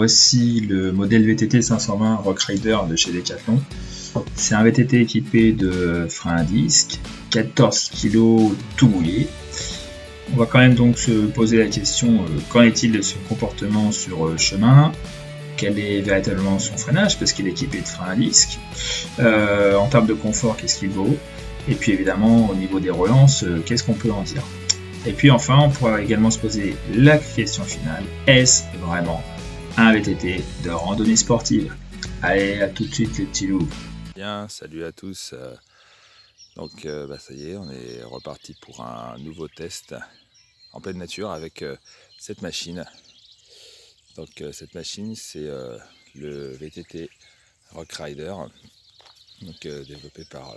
Voici le modèle VTT 520 Rock Rider de chez Decathlon. C'est un VTT équipé de freins à disque, 14 kg tout mouillé. On va quand même donc se poser la question, qu'en est-il de son comportement sur chemin? Quel est véritablement son freinage, parce qu'il est équipé de freins à disque? En termes de confort, qu'est-ce qu'il vaut? Et puis évidemment, au niveau des relances, qu'est-ce qu'on peut en dire? Et puis enfin, on pourra également se poser la question finale, est-ce vraiment un VTT de randonnée sportive? Allez, à tout de suite les petits loups. Bien, salut à tous. Donc ça y est, on est reparti pour un nouveau test en pleine nature avec cette machine. Donc cette machine, c'est le VTT Rock Rider, donc développé par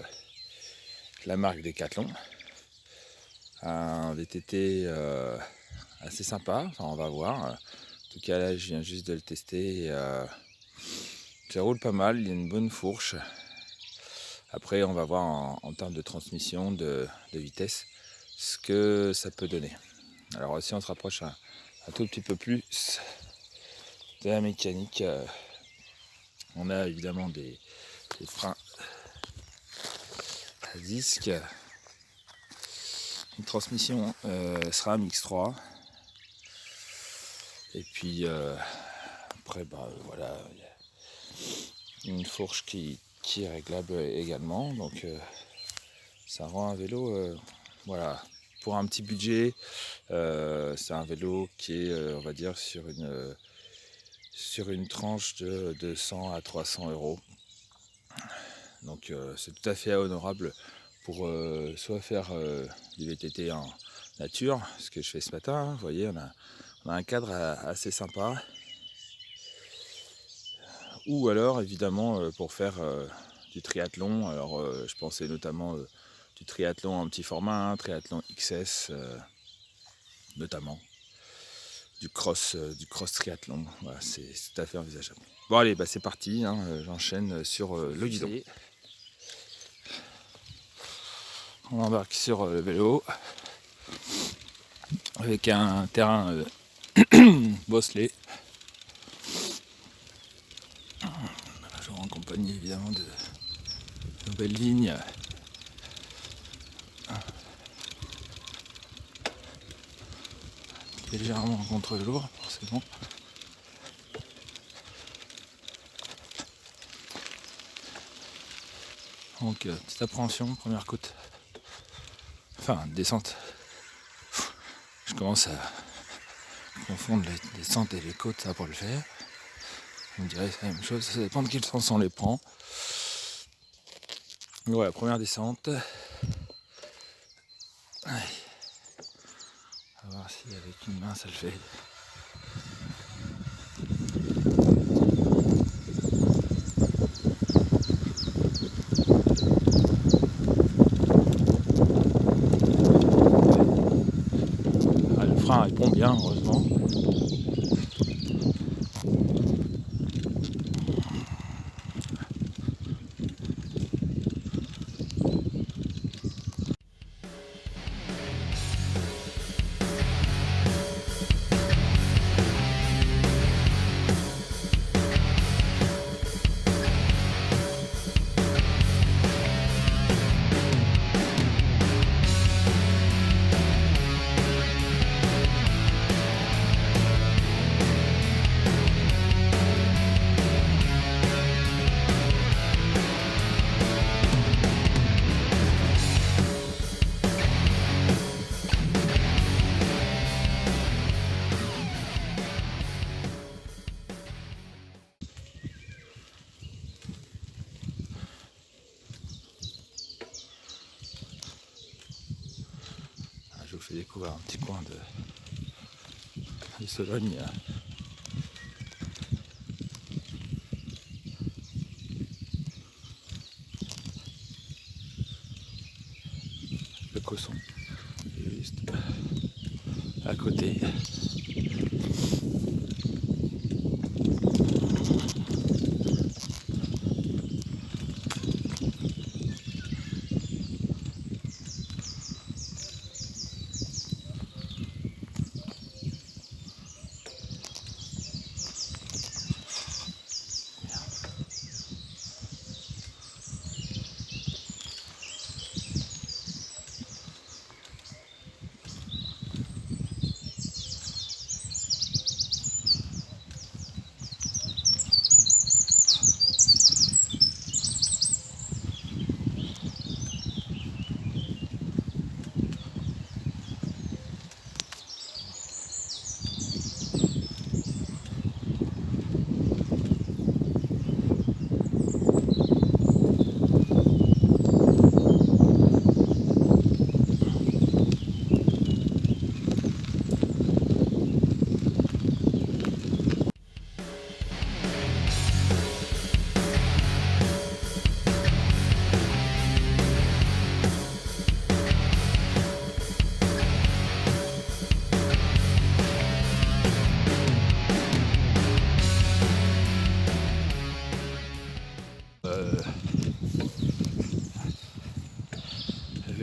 la marque Decathlon. Un VTT assez sympa, enfin on va voir. En tout cas là, je viens juste de le tester. Ça roule pas mal, il y a une bonne fourche. Après, on va voir en termes de transmission, de vitesse, ce que ça peut donner. Alors si on se rapproche un tout petit peu plus de la mécanique, on a évidemment des freins à disque. Une transmission SRAM X3. Et puis après, voilà, il y a une fourche qui est réglable également. Donc ça rend un vélo, voilà, pour un petit budget, c'est un vélo qui est, on va dire, sur une tranche de 200 à 300 euros. Donc c'est tout à fait honorable pour soit faire du VTT en nature, ce que je fais ce matin, hein. Vous voyez, on a un cadre assez sympa. Ou alors évidemment pour faire du triathlon. Alors je pensais notamment du triathlon en petit format, triathlon XS notamment, du cross triathlon. Voilà, c'est tout à fait envisageable. Bon allez, c'est parti, hein, j'enchaîne sur le guidon. On embarque sur le vélo avec un terrain bosselé. Toujours en compagnie évidemment de nos belles lignes. Légèrement contre le lourd, forcément. Donc petite appréhension, première côte. Enfin, descente. Je commence à confondre les descentes et les côtes, ça pour le faire. On dirait que c'est la même chose, ça dépend de quel sens on les prend. Voilà, première descente. Allez. On va voir si avec une main ça le fait. Ah, le frein répond bien, heureusement. Je vous fais découvrir un petit coin de Sologne. Le Cosson, juste à côté.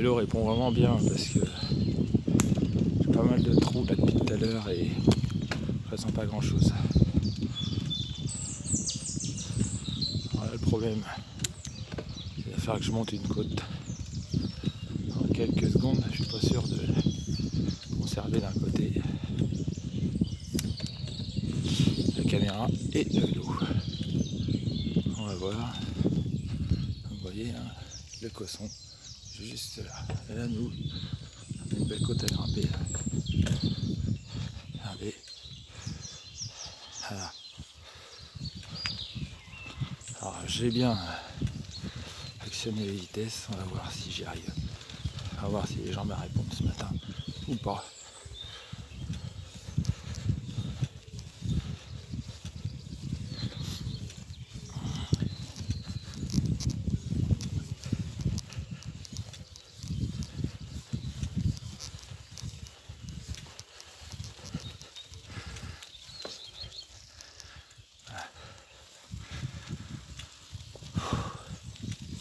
vélo répond vraiment bien parce que j'ai pas mal de trous là depuis tout à l'heure et je ressens pas grand chose. Voilà le problème. Il va falloir que je monte une côte. En quelques secondes, je suis pas sûr de conserver d'un côté la caméra et le vélo. On va voir. Vous voyez, hein, le Cosson, juste là. Et là, nous, on a une belle côte à grimper. Là. Regardez. Voilà. Alors, j'ai bien actionné les vitesses. On va voir si j'y arrive. On va voir si les gens me répondent ce matin ou pas.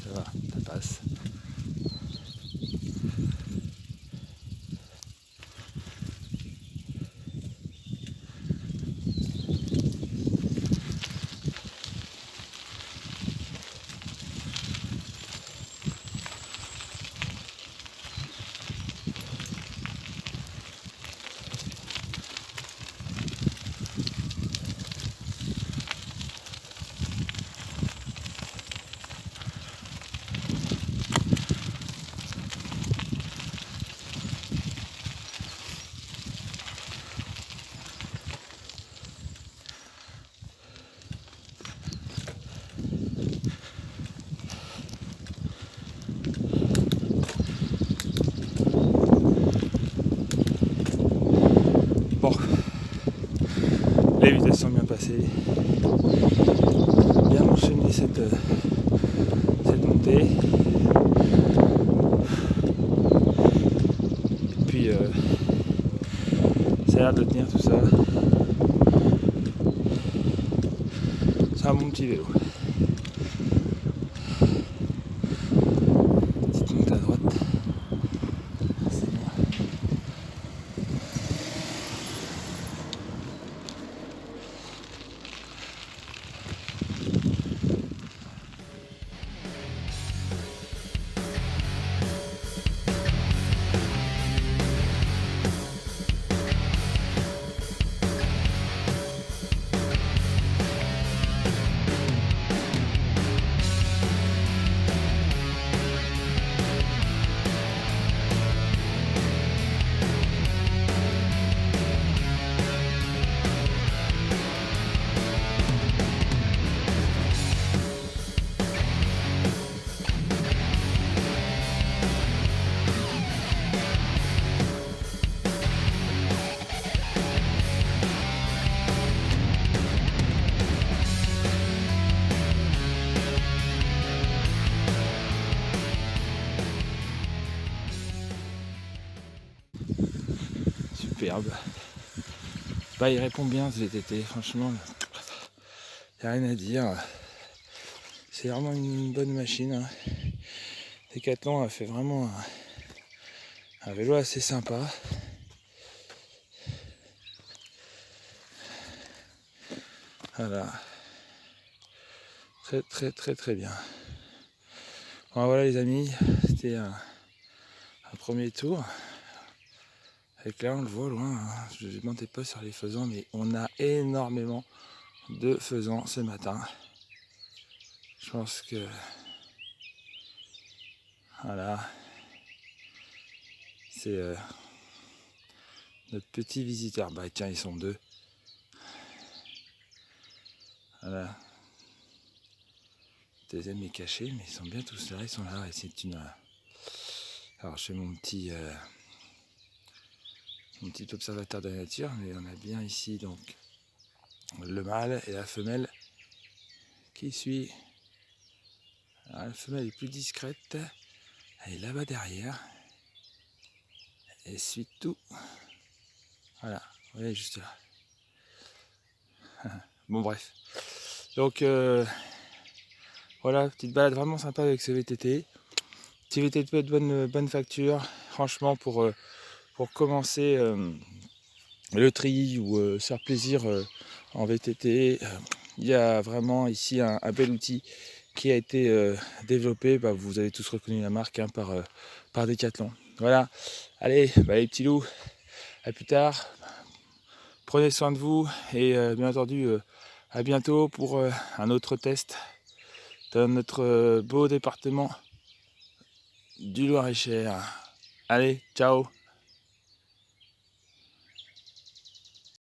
Ça va, ça passe. Bon, les vitesses sont bien passées. Bien enchaîné cette montée. Et puis ça a l'air de tenir tout ça. C'est un bon petit vélo. Petite montée à droite. C'est bien. Superbe. Bah, il répond bien ce VTT, franchement, il n'y a rien à dire. C'est vraiment une bonne machine. Hein. Decathlon a fait vraiment un vélo assez sympa. Voilà. Très très très très bien. Bon, voilà les amis, c'était un premier tour. Avec là on le voit loin, hein. Je ne mentais pas sur les faisans, mais on a énormément de faisans ce matin. Je pense que voilà, c'est notre petit visiteur. Bah tiens, ils sont deux. Voilà. Le deuxième est caché, mais ils sont bien tous là, ils sont là. Et c'est une. Alors je fais mon petit observateur de la nature, mais on a bien ici donc le mâle et la femelle qui suit. Alors, la femelle est plus discrète, elle est là-bas derrière. Elle suit tout. Voilà, vous voyez juste là. Bon bref. Donc voilà, petite balade vraiment sympa avec ce VTT. Petit VTT de bonne facture, franchement pour commencer le tri ou se faire plaisir en VTT. Il y a vraiment ici un bel outil qui a été développé. Vous avez tous reconnu la marque hein, par Decathlon. Voilà, allez les petits loups, à plus tard. Prenez soin de vous et bien entendu à bientôt pour un autre test dans notre beau département du Loir-et-Cher. Allez, ciao!